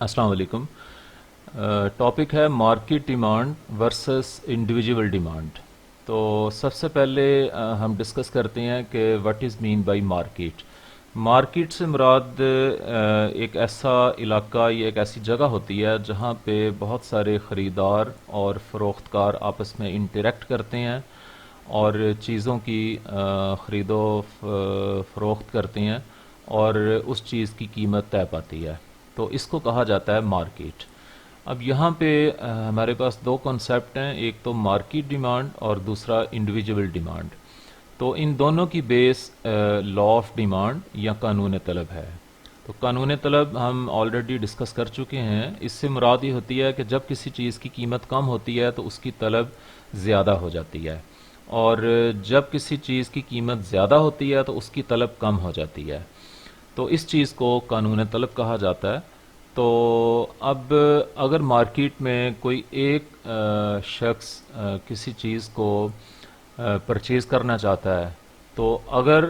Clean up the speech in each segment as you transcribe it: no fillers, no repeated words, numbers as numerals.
अस्सलाम वालेकुम। टॉपिक है market demand versus individual demand. तो सबसे पहले हम डिस्कस करते हैं कि what is mean by market. Market से मुराद एक ऐसा इलाका या एक ऐसी जगह होती है जहाँ पे बहुत सारे ख़रीदार और फ़रोख्तकार आपस में इंटरेक्ट करते हैं और चीज़ों की ख़रीदो फ़रोख्त करते हैं और उस चीज़ की कीमत तय पाती है। तो इसको कहा जाता है मार्केट। अब यहाँ पे हमारे पास दो कॉन्सेप्ट हैं, एक तो मार्केट डिमांड और दूसरा इंडिविजुअल डिमांड। तो इन दोनों की बेस लॉ ऑफ डिमांड या कानून तलब है। तो कानून तलब हम ऑलरेडी डिस्कस कर चुके हैं। इससे मुराद ये होती है कि जब किसी चीज़ की कीमत कम होती है तो उसकी तलब ज़्यादा हो जाती है, और जब किसी चीज़ की कीमत ज़्यादा होती है तो उसकी तलब कम हो जाती है। तो इस चीज़ को कानून तलब कहा जाता है। तो अब अगर मार्केट में कोई एक शख्स किसी चीज़ को परचेज़ करना चाहता है, तो अगर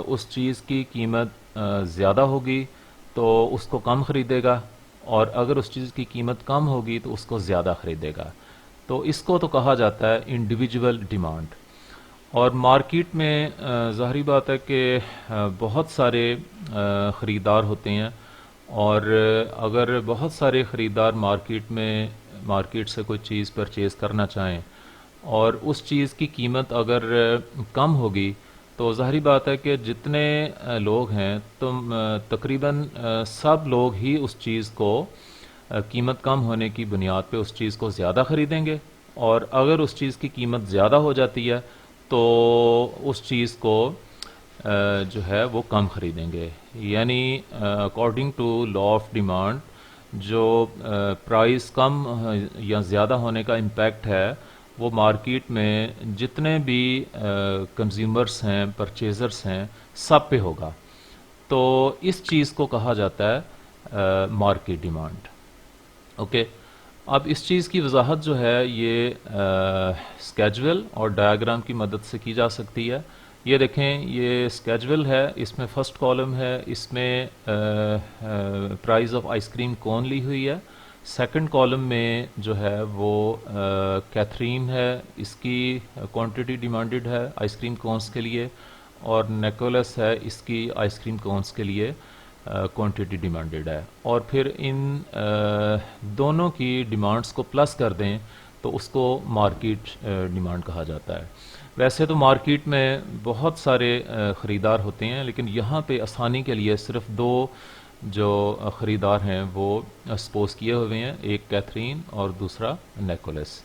उस चीज़ की कीमत ज़्यादा होगी तो उसको कम ख़रीदेगा, और अगर उस चीज़ की कीमत कम होगी तो उसको ज़्यादा ख़रीदेगा। तो इसको तो कहा जाता है इंडिविजुअल डिमांड। और मार्केट में ज़ाहिरी बात है कि बहुत सारे ख़रीदार होते हैं, और अगर बहुत सारे ख़रीदार मार्केट से कोई चीज़ परचेज़ करना चाहें और उस चीज़ की कीमत अगर कम होगी, तो ज़ाहिरी बात है कि जितने लोग हैं तो तकरीबन सब लोग ही उस चीज़ को कीमत कम होने की बुनियाद पे उस चीज़ को ज़्यादा ख़रीदेंगे। और अगर उस चीज़ की कीमत ज़्यादा हो जाती है तो उस चीज़ को जो है वो कम ख़रीदेंगे। यानी according to law of demand, जो प्राइस कम या ज़्यादा होने का इम्पैक्ट है वो मार्केट में जितने भी कंज्यूमर्स हैं, परचेज़र्स हैं, सब पे होगा। तो इस चीज़ को कहा जाता है मार्केट डिमांड। ओके। अब इस चीज़ की वजाहत जो है ये स्केजुअल और डायग्राम की मदद से की जा सकती है। ये देखें, ये स्केजुअल है, इसमें फर्स्ट कॉलम है, इसमें प्राइस ऑफ आइसक्रीम कौन ली हुई है। सेकंड कॉलम में जो है वो कैथरीन है, इसकी क्वांटिटी डिमांडेड है आइसक्रीम कोन्स के लिए, और निकोलस है, इसकी आइसक्रीम कोन्स के लिए क्वांटिटी डिमांडेड है। और फिर इन दोनों की डिमांड्स को प्लस कर दें तो उसको मार्केट डिमांड कहा जाता है। वैसे तो मार्केट में बहुत सारे ख़रीदार होते हैं, लेकिन यहाँ पे आसानी के लिए सिर्फ दो जो ख़रीदार हैं वो सपोज किए हुए हैं, एक कैथरीन और दूसरा निकोलस।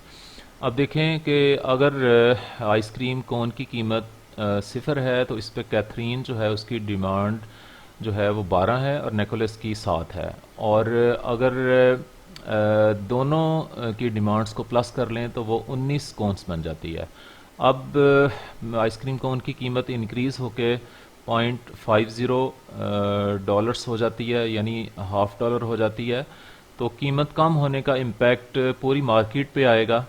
अब देखें कि अगर आइसक्रीम कोन की कीमत सिफ़र है तो इस पर कैथरीन जो है उसकी डिमांड जो है वो 12 है और निकोलस की 7 है। और अगर दोनों की डिमांड्स को प्लस कर लें तो वो 19 कौंस बन जाती है। अब आइसक्रीम कोन की कीमत इंक्रीज़ होके $0.50 हो जाती है, यानी $1/2 हो जाती है। तो कीमत कम होने का इम्पैक्ट पूरी मार्केट पे आएगा।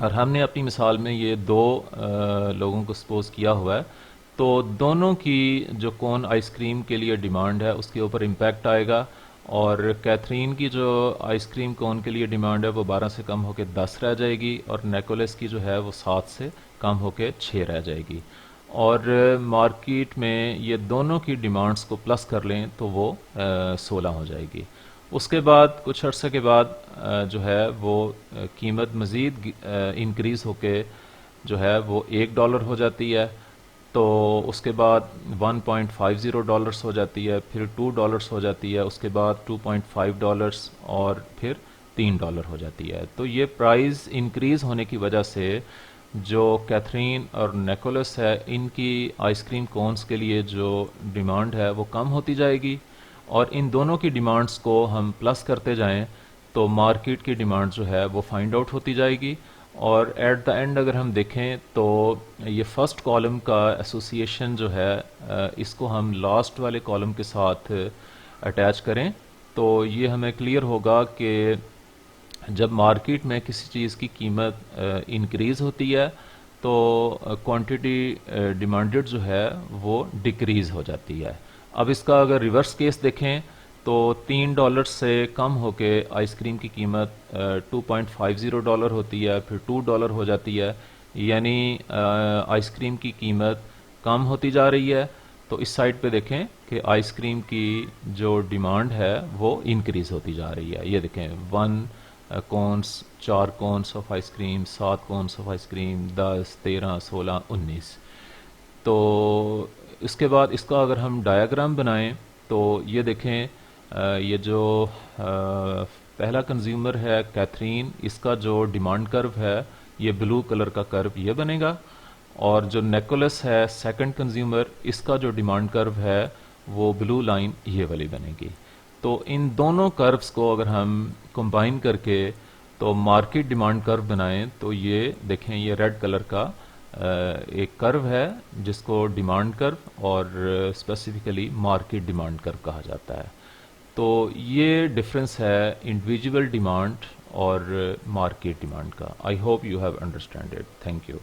और हमने अपनी मिसाल में ये दो लोगों को सपोज किया हुआ है, तो दोनों की जो कोन आइसक्रीम के लिए डिमांड है उसके ऊपर इम्पैक्ट आएगा। और कैथरीन की जो आइसक्रीम कोन के लिए डिमांड है वो 12 से कम होकर 10 रह जाएगी, और निकोलस की जो है वो 7 से कम होकर 6 रह जाएगी। और मार्केट में ये दोनों की डिमांड्स को प्लस कर लें तो वो 16 हो जाएगी। उसके बाद कुछ अर्से के बाद जो है वो कीमत मज़ीद इंक्रीज़ होके जो है वो $1 हो जाती है। तो उसके बाद $1.50 हो जाती है, फिर $2 हो जाती है, उसके बाद $2.5 और फिर $3 हो जाती है। तो ये प्राइस इंक्रीज़ होने की वजह से जो कैथरीन और निकोलस है इनकी आइसक्रीम कोन्स के लिए जो डिमांड है वो कम होती जाएगी। और इन दोनों की डिमांड्स को हम प्लस करते जाएं तो मार्केट की डिमांड जो है वो फाइंड आउट होती जाएगी। और एट द एंड अगर हम देखें तो ये फर्स्ट कॉलम का एसोसिएशन जो है इसको हम लास्ट वाले कॉलम के साथ अटैच करें तो ये हमें क्लियर होगा कि जब मार्केट में किसी चीज़ की कीमत इंक्रीज़ होती है तो क्वांटिटी डिमांडेड जो है वो डिक्रीज़ हो जाती है। अब इसका अगर रिवर्स केस देखें तो $3 से कम होके आइसक्रीम की कीमत $2.50 होती है, फिर $2 हो जाती है। यानी आइसक्रीम की कीमत कम होती जा रही है। तो इस साइड पे देखें कि आइसक्रीम की जो डिमांड है वो इंक्रीज़ होती जा रही है। ये देखें 1 cones, 4 cones of ice cream, 7 cones of ice cream, 10, 13, 16, 19। तो इसके बाद इसका अगर हम डायग्राम बनाएं तो ये देखें, ये जो पहला कंज्यूमर है कैथरीन, इसका जो डिमांड कर्व है ये ब्लू कलर का कर्व ये बनेगा। और जो निकोलस है सेकंड कंज्यूमर, इसका जो डिमांड कर्व है वो ब्लू लाइन ये वाली बनेगी। तो इन दोनों कर्व्स को अगर हम कंबाइन करके तो मार्केट डिमांड कर्व बनाएं तो ये देखें, ये रेड कलर का एक कर्व है जिसको डिमांड कर्व और स्पेसिफिकली मार्केट डिमांड कर्व कहा जाता है। तो ये डिफरेंस है इंडिविजुअल डिमांड और मार्केट डिमांड का। I hope you have understand it. Thank you.